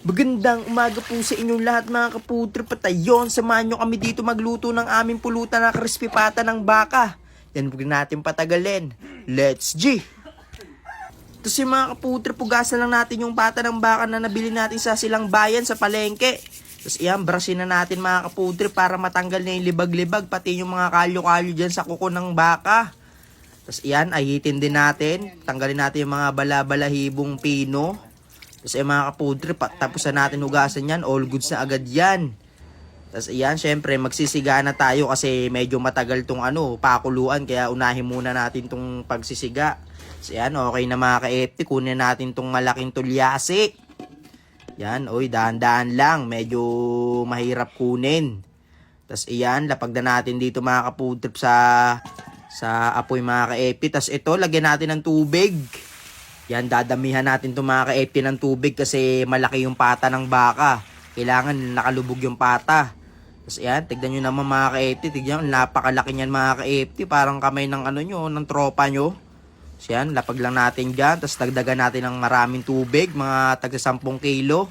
Magandang umaga po sa inyong lahat mga kaputri patayon. Samahan nyo kami dito magluto ng aming pulutan na crispy pata ng baka. Yan, huwag natin patagalin. Let's G! Tapos yung mga kaputri, pugasan lang natin yung pata ng baka na nabili natin sa silang bayan sa palengke. Tapos iyan, brusin na natin mga kaputri para matanggal na yung libag-libag, pati yung mga kalyo-kalyo dyan sa kuko ng baka. Tapos iyan, ahitin din natin. Tanggalin natin yung mga bala-balahibong pino. Tapos mga kaputri, tapos na natin hugasan yan, all goods na agad yan. Tapos ayan, syempre magsisiga na tayo kasi medyo matagal tong pakuluan, kaya unahin muna natin tong pagsisiga. Tapos ayan, okay na mga ka-FT, kunin natin tong malaking tulyasi. Yan, oy, dahan-dahan lang, medyo mahirap kunin. Tapos ayan, lapag na natin dito mga kaputri sa apoy mga ka-FT. Tapos ito, lagyan natin ng tubig. Yan, dadamihan natin itong mga ka-FT ng tubig kasi malaki yung pata ng baka. Kailangan nakalubog yung pata. Tapos yan, tignan nyo naman mga ka-FT. Tignan nyo, napakalaki niyan mga ka-FT. Parang kamay ng ng tropa nyo. So yan, lapag lang natin dyan. Tapos dagdagan natin ng maraming tubig, mga tagsa 10 kilo.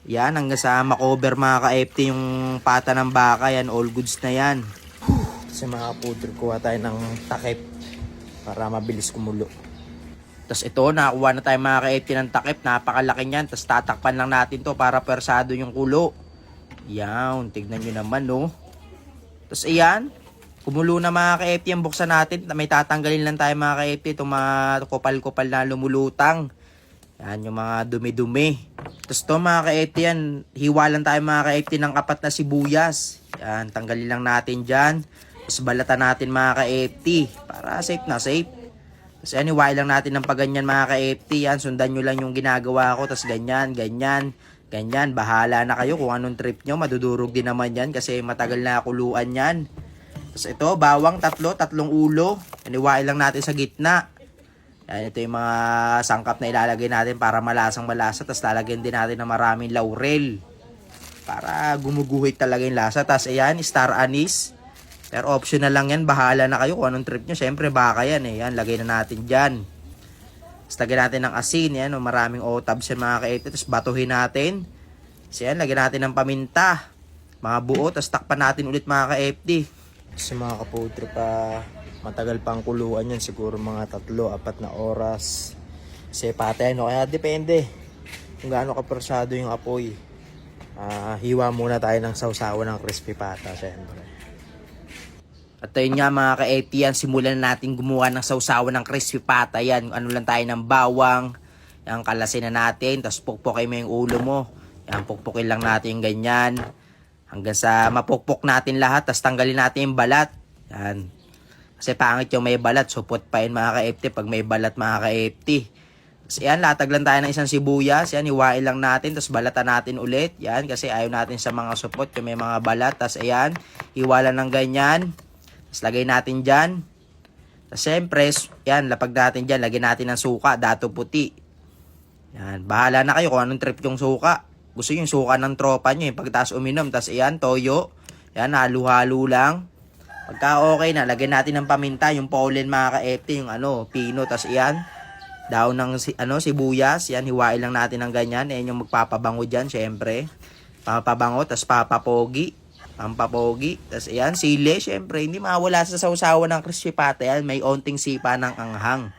Yan, hanggang sa makover mga ka-FT yung pata ng baka. Yan, all goods na yan. Kasi mga kaputri, kuha tayo ng takip para mabilis kumulo. Tapos ito, nakakuha na tayo mga ka-FT ng takip. Napakalaki niyan. Tapos tatakpan lang natin to para persado yung kulo. Yan, tignan nyo naman, no. Tapos ayan, kumulo na mga ka-FT ang buksan natin. May tatanggalin lang tayo mga ka-FT. Itong mga kupal-kupal na lumulutang. Yan, yung mga dumi-dumi. Tapos ito mga ka-FT yan, hiwa lang tayo mga ka-FT ng 4 na sibuyas. Yan, tanggalin lang natin dyan. Tapos balatan natin mga ka-FT. Para safe na safe. Tapos anyway lang natin ng paganyan mga ka-FT. Yan, sundan nyo lang yung ginagawa ko. Tapos ganyan, ganyan, ganyan. Bahala na kayo kung anong trip nyo. Madudurog din naman yan kasi matagal na kuluan yan. Tapos ito, bawang tatlong ulo. Anyway lang natin sa gitna. Yan, ito yung mga sangkap na ilalagay natin para malasang malasa. Tapos lalagyan din natin ng maraming laurel. Para gumuguhit talaga yung lasa. Tapos ayan, star anise. Pero optional lang yan. Bahala na kayo kung anong trip nyo. Siyempre baka yan eh. Yan, lagay na natin dyan. Tapos lagyan natin ng asin. Yan, maraming otabs yan mga ka-FT. Tapos batuhin natin. So yan, lagyan natin ng paminta. Mga buo. Tapos takpan natin ulit mga ka-FT. Kasi mga kaputri pa, matagal pang kuluan yan. Siguro mga 3-4 na oras. Kasi patay ano. Kaya depende kung gaano kapersado yung apoy. Hiwa muna tayo ng sausawan ng crispy pata. Siyempre. At ayun nga mga ka-FT yan, simulan natin gumawa ng sausawan ng crispy pata yan. Ano lang tayo ng bawang, yan, kalasin na natin, tapos pukpukin mo yung ulo mo. Yan, pukpukin lang natin yung ganyan. Hanggang sa mapukpok natin lahat, tapos tanggalin natin yung balat. Yan. Kasi pangit yung may balat, supot pa yun mga ka-FT pag may balat mga ka-FT. Tapos yan, latag lang tayo ng isang sibuyas. Yan, hiwain lang natin, tapos balatan natin ulit. Yan, kasi ayaw natin sa mga supot yung may mga balat. Tapos ayan, hiwalan ng ganyan. Tapos lagay natin dyan. Tapos siyempre, yan, lapag natin dyan. Lagyan natin ng suka, dato puti. Yan, bahala na kayo kung anong trip yung suka. Gusto yung suka ng tropa nyo, yung pagtaas uminom. Tapos yan, toyo. Yan, halo-halo lang. Pagka okay na, lagyan natin ng paminta, yung pollen mga ka-FT, yung pino. Tapos yan, daon ng sibuyas. Yan, hiwain lang natin ng ganyan. Yan yung magpapabango dyan, syempre. Papabango, tapos papapogi. Pampapogi. Tapos ayan, sili. Siyempre, hindi mawala sa sausawan ng crispy pata yan. May onting sipa ng anghang.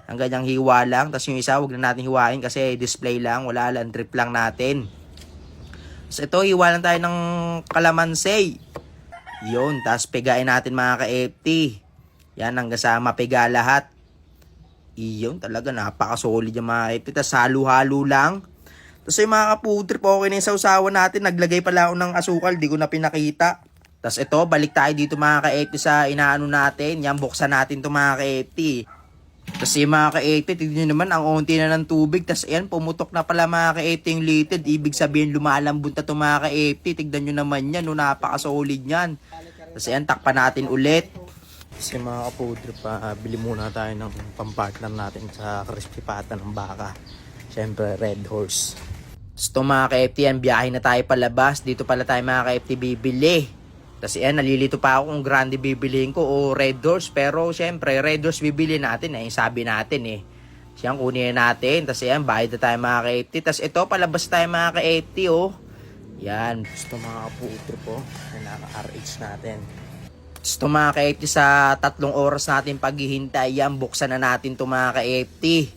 Ang ganyang hiwa lang. Tapos yung isa, huwag na natin hiwain kasi display lang. Wala lang, trip lang natin. Tapos ito, hiwa lang tayo ng kalamansi. Yun. Tapos pigain natin mga ka-FT. Yan, hanggang sa mapiga lahat. Iyon, talaga napaka-solid yung mga FT. Tapos halo-halo lang. Tapos yung mga kaputri po, okay na yung sausawan natin. Naglagay pala ako ng asukal, di ko na pinakita. Tapos ito, balik tayo dito mga ka-FT sa inaano natin. Yan, buksan natin to mga ka-FT. Tapos yung mga ka-FT, tignan nyo naman, ang unti na ng tubig. Tapos ayan, pumutok na pala mga ka-FT yung lited. Ibig sabihin, lumalambot na to mga ka-FT. Tignan nyo naman yan, napaka-solid yan. Tapos ayan, takpan natin ulit. Kasi mga kaputri pa, bili muna tayo ng pampartner natin sa crispy pata ng baka. Siyempre, Red Horse. So mga ka-FT yan, biyahe na tayo palabas. Dito pala tayo mga ka-FT bibili. Tapos yan, nalilito pa ako kung grande bibiliin ko o Red Horse. Pero syempre, Red Horse bibili natin eh. Sabi natin eh. Siyang kunin natin. Tapos ayan, bayad na tayo mga ka-80. Tapos ito, palabas tayo mga ka-80 oh. Yan. Gusto mga kaputo po. Naka-RH natin. Gusto mga ka-80 sa 3 oras natin paghihintay. Yan, buksan na natin ito mga ka-80.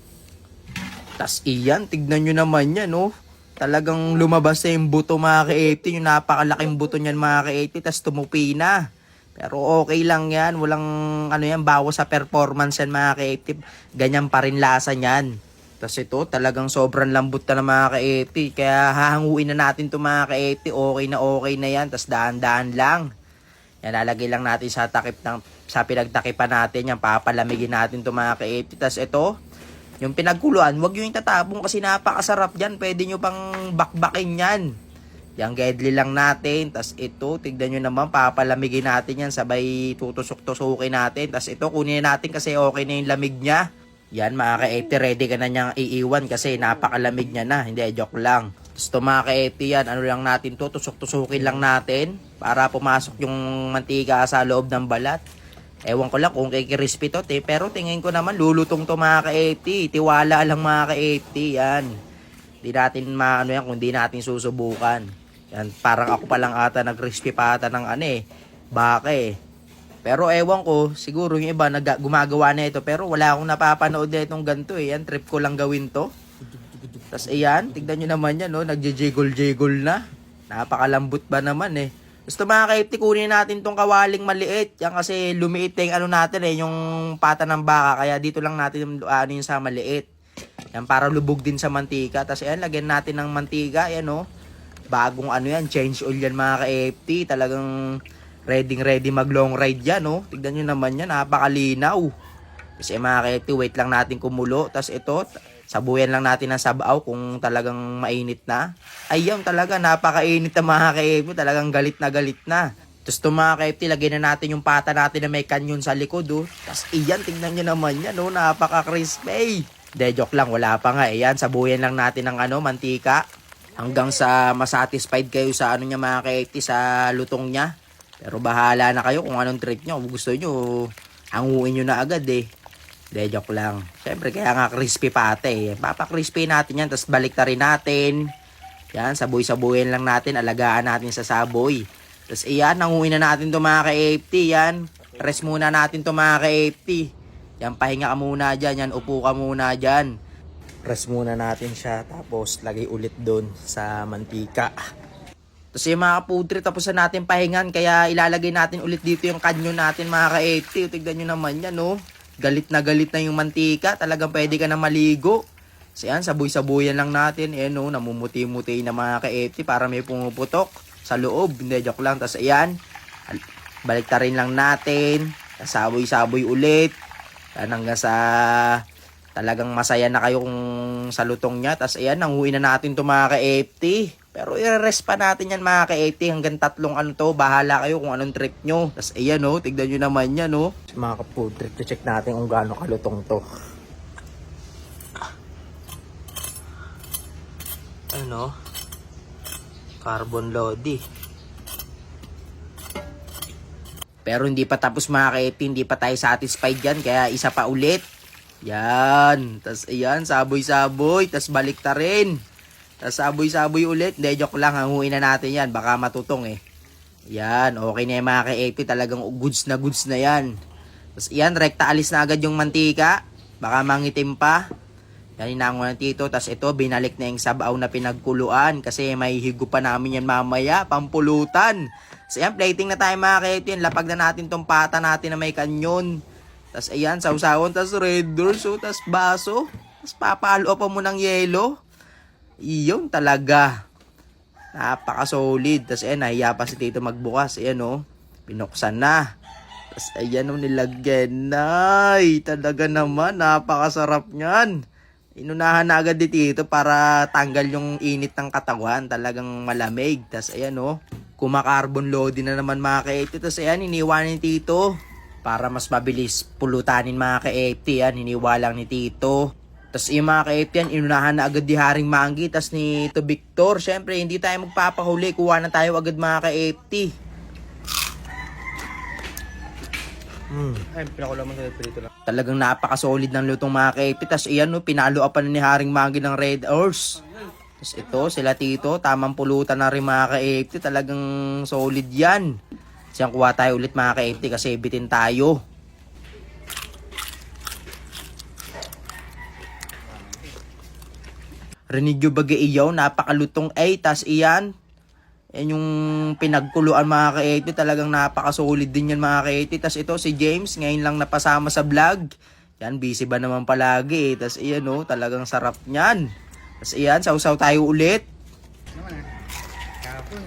Tapos iyan, tignan nyo naman yan oh. Talagang lumabas na yung buto mga ka-80. Yung napakalaking buto niyan mga ka-80. Tapos tumupi na. Pero okay lang yan. Walang ano yan, bawas sa performance yan mga ka-80. Ganyan pa rin lasa niyan. Tapos ito, talagang sobrang lambot na ng mga ka-80. Kaya hahanguin na natin ito mga ka-80. Okay na yan. Tapos daan-daan lang. Yan, lalagay lang natin sa takip ng, sa pinagtakipan natin. Yan, papalamigin natin ito mga ka-80. Tapos ito, yung pinagkuluan, wag yung tatapong kasi napakasarap dyan. Pwede nyo pang bakbakin yan. Yang gedli lang natin. Tapos ito, tignan nyo naman, papalamigin natin yan. Sabay tutusok-tusukin natin. Tapos ito, kunin natin kasi okay na yung lamig niya. Yan, mga ka-80, ready ka na niyang iiwan kasi napakalamig niya na. Hindi, joke lang. Tapos ito mga ka-80 yan, ano lang natin to, tusok-tusukin lang natin para pumasok yung mantika sa loob ng balat. Ewan ko lang kung kikirispy to, pero tingin ko naman lulutong to mga ka-80. Tiwala lang mga ka-80, yan. Hindi natin maano yan kung di natin susubukan. Yan, parang ako pa lang ata nag-crispy pa ata ng baka eh. Pero ewan ko, siguro yung iba gumagawa na ito. Pero wala akong napapanood na itong ganito eh. Yan, trip ko lang gawin to. Tapos ayan, tignan nyo naman yan, no? Nagje-jiggle-jiggle na. Napakalambot ba naman eh. Gusto mga ka-80, kunin natin tong kawaling maliit. Yan kasi lumiit yung ano natin eh, yung pata ng baka. Kaya dito lang natin yung sa maliit. Yan, para lubog din sa mantika. Tapos ayan, lagyan natin ng mantika. Ayan, no? Bagong ano yan, change oil yan mga ka-FT. Talagang ready mag long ride yan, no? Tignan nyo naman yan, napakalinaw. Kasi mga ka-FT, wait lang natin kumulo. Tapos ito, sabuyan lang natin ng sabaw kung talagang mainit na. Ayun, talaga, napakainit na mga ka-FT. Talagang galit na. Tapos ito mga ka-FT, lagyan na natin yung pata natin na may kanyon sa likod, oh. Tapos iyan, tignan nyo naman yan, no? Napaka-crispy. De, joke lang, wala pa nga. Ayan, sabuyan lang natin ng mantika. Hanggang sa masatisfied kayo sa niya mga ka-FT, sa lutong niya. Pero bahala na kayo kung anong treat nyo. Kung gusto nyo, hanguin nyo na agad eh. De, joke lang. Siyempre, kaya nga crispy pate eh. Papa-crispy natin yan, tapos balik rin natin. Yan, saboy-saboyin lang natin, alagaan natin sa saboy. Tapos iyan, hanguin na natin to mga ka-FT. Yan, rest muna natin to mga ka-FT. Yan, pahinga ka muna dyan. Yan, upo ka muna dyan. Rest muna natin siya, tapos lagay ulit doon sa mantika. Tapos yung mga kapudre, tapos na natin pahingan, kaya ilalagay natin ulit dito yung kanyon natin mga ka-FT. Tignan nyo naman yan, no? Galit na yung mantika, talagang pwede ka na maligo. So yan, sabuy-sabuyan lang natin. Ayan, no? Namumuti-muti na mga ka-FT para may pumuputok sa loob. Hindi, joke lang. Tapos ayan, balik ta rin lang natin. Saboy-saboy ulit. Yan, hanggang sa talagang masaya na kayo kung sa lutong niya. Tapos ayan, nanguwi na natin to mga ka-FT. Pero i-rest pa natin yan mga ka-FT hanggang 3 to. Bahala kayo kung anong trip nyo. Tapos ayan, no, tignan nyo naman yan, no. Mga ka-food trip, check natin kung gaano kalutong to. Ano? Carbon lodi. Pero hindi pa tapos mga ka-FT, hindi pa tayo satisfied yan. Kaya isa pa ulit. Yan. Tapos ayan, saboy-saboy. Tapos balik ta rin. Tapos saboy-saboy ulit. Hindi, joke lang. Hanguin na natin yan. Baka matutong eh. Yan. Okay na yung mga ka-FT. Talagang goods na yan. Tapos ayan, rekta alis na agad yung mantika. Baka mangitim pa. Yan, inango ng tito. Tapos ito, binalik na yung sabaw na pinagkuluan. Kasi may higo pa namin yan mamaya. Pampulutan. So ayan, plating na tayo mga ka-FT. Lapag na natin tong pata natin na may kanyon. Tapos ayan, sawsawon, tapos red doors, tapos baso. Tapos papalo pa mo ng yelo. Iyon talaga. Napaka-solid. Tapos ayan, nahiya pa si tito magbukas. Ayan, oh. Pinuksan na. Tapos ayan, oh, nilagyan na. Ay, talaga naman. Napakasarap niyan. Inunahan na agad ni tito para tanggal yung init ng katawan. Talagang malamig. Tapos ayan, oh. Kumakarbon loading na naman mga ka-FT. Tapos ayan, iniwan ni tito. Para mas mabilis pulutanin mga ka-FT yan. Hiniwalang ni tito. Tapos yung mga ka-FT yan, inunahan na agad di Haring Manggi. Tapos ni Tito Victor. Siyempre, hindi tayo magpapahuli. Kuha na tayo agad mga ka-FT. Ay, pinakulaman sa prito lang. Talagang napaka-solid ng lutong mga ka-FT. Tapos iyan, no, pinalo-upan ni Haring Magi ng Red Horse. Tapos ito, sila Tito, tamang pulutan na rin mga ka-FT. Talagang solid yan. Siyang kuha tayo ulit mga ka-FT kasi bitin tayo. Renigyo Bagaiyaw, napakalutong ay. Tas iyan, yan yung pinagkuluan mga ka-80. Talagang napaka-solid din yan mga ka-80. Tas ito si James, ngayon lang napasama sa vlog. Yan, busy ba naman palagi eh. Tas iyan oh, talagang sarap niyan. Tas iyan, sausaw tayo ulit. Naman Kapon.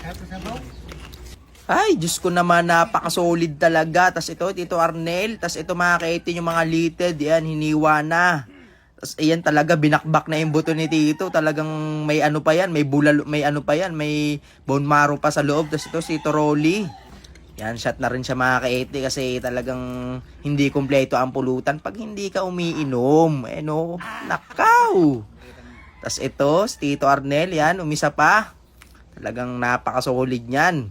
Kapon sa baw. Ay, Diyos ko naman, napaka-solid talaga. Tas ito, Tito Arnel. Tas ito mga ka-80, yung mga litid. Yan, hiniwa na. Tas ayan talaga, binakbak na yung buto ni Tito. Talagang may ano pa yan, may bulalo, may ano pa yan, may bone marrow pa sa loob. Tas ito, si Tito Rolly. Yan, shot na rin siya mga ka-80 kasi talagang hindi kumpleto ang pulutan pag hindi ka umiinom. Eh no, nakaw. Tas ito, si Tito Arnel, yan, umisa pa. Talagang napaka-solid niyan.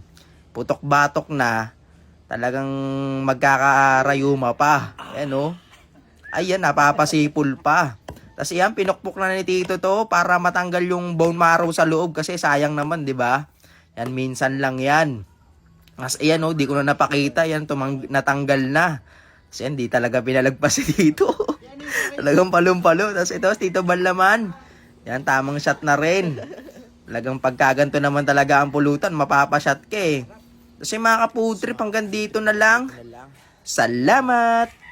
Putok-batok na, talagang magkakarayuma pa. Ayan o. Ayan, napapasipol pa. Tapos yan, pinukpok na ni Tito to para matanggal yung bone marrow sa loob kasi sayang naman, di ba? Yan, minsan lang yan. Tapos ayan o, di ko na napakita. Yan, natanggal na. Kasi yan, di talaga pinalagpas si Tito. Talagang palong-palo. Tapos ito, Tito Banlaman. Yan, tamang shot na rin. Talagang pagkaganto naman talaga ang pulutan, mapapashot ka eh. Kasi mga kaputrip, hanggang dito na lang. Salamat!